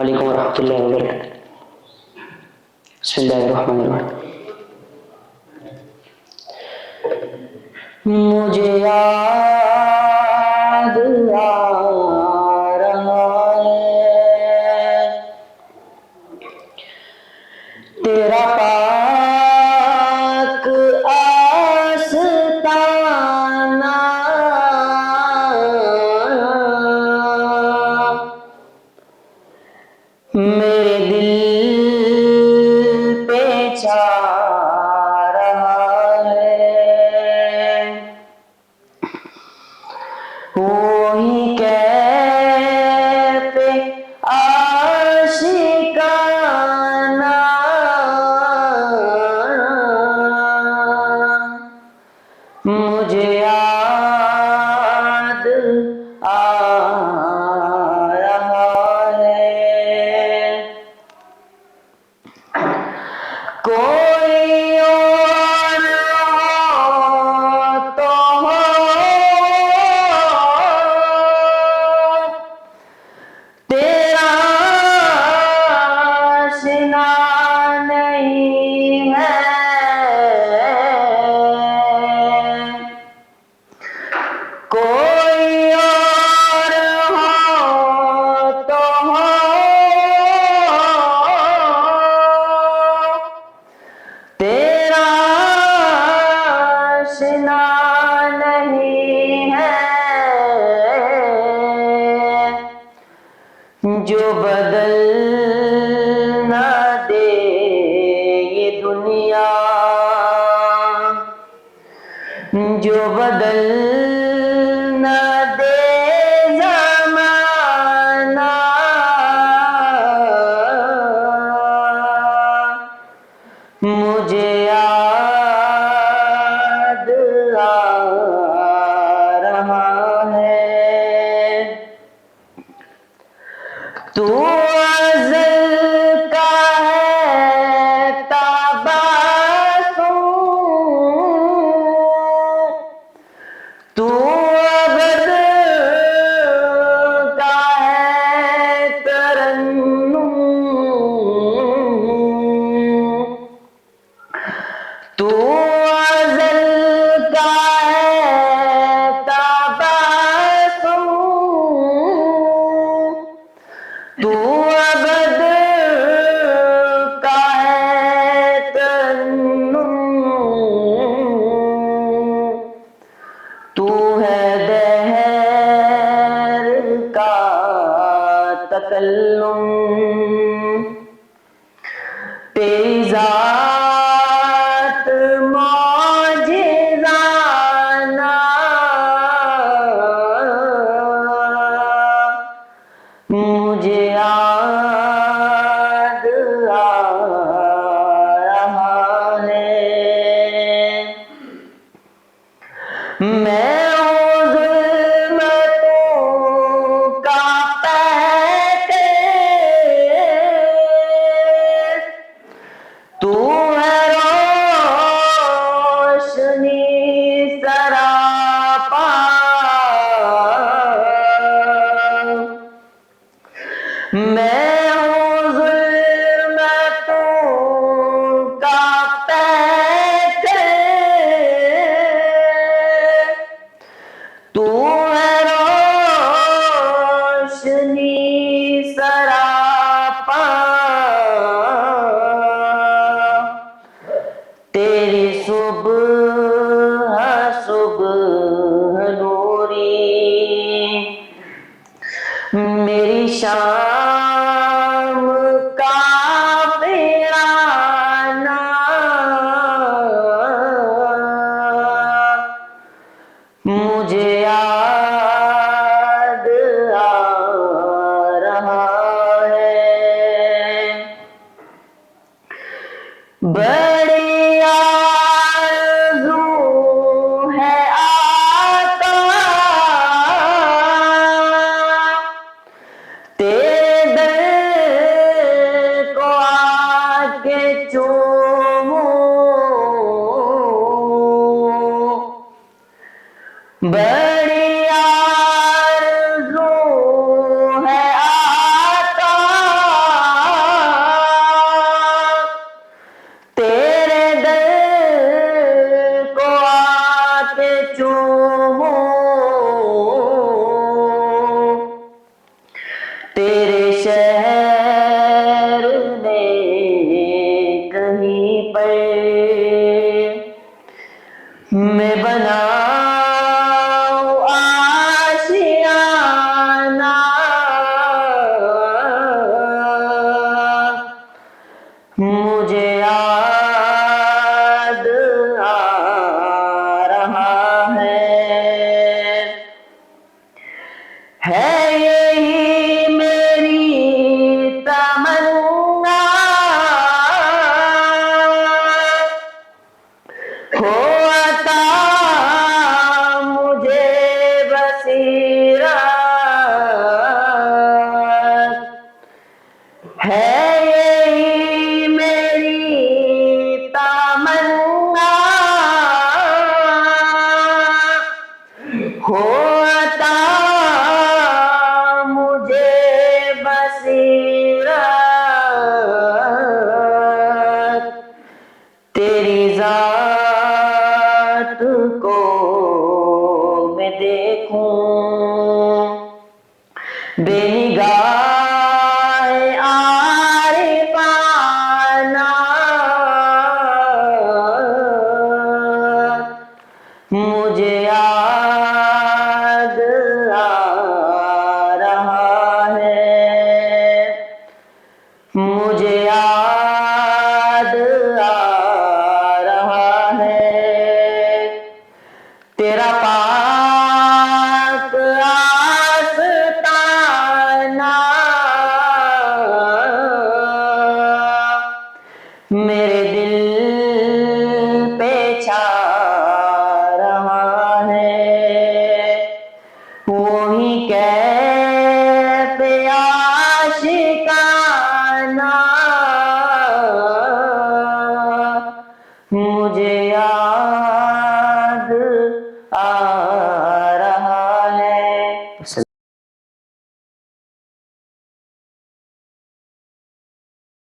वालेकुम रहमतुल्लाहि व बरकातुहू। बिस्मिल्लाहिर्रहमानिर्रहीम। मुझे याद आ रहा है तेरा पाक आस्ताना, मेरे दिल पे छा रहा है। वही कैफ़े आशिकाना, मुझे याद आ रहा है। कोई और हो तो हो, तेरा आशिना नहीं है। कोई और हो तो हो, तेरा आशिना नहीं है। जो बदल ना दे ये दुनिया, जो बदल ना दे ज़माना, मुझे याद आ रहा है। तू अज़ल का है तबस्सुम, तू अबद का है तरन्नुम, तू अज़ल का है तबस्सुम, तू अबद का है तरन्नुम, तू है दहर का तकल्लुम, तेरी ज़ात मौजिज़ाना, मुझे याद आ रहा है। मैं हूँ ज़ुल्मतों का पैकेट, तू है रोशनी सरापा, मैं हूँ ज़ुल्मतों का पैकेट, तू है रोशनी सरापा, तेरी सुबह सुबह नूरी, मेरी शाम का फ़िराना, मुझे याद आ रहा है। बड़ी आरज़ू है आका, तेरे दर को आके चूमूं, बड़ी आरज़ू है आका, मुझे याद आ रहा है यही मेरी तमन्ना, हो अता मुझे बसीरत, है यही मेरी तमन्ना, हो अता मुझे बसीरत, तेरी जात को मैं देखूं, बेनिगाह आरिफाना, मुझे याद आ रहा है, मुझे याद आ रहा है, तेरा पाक आस्ताना, मेरे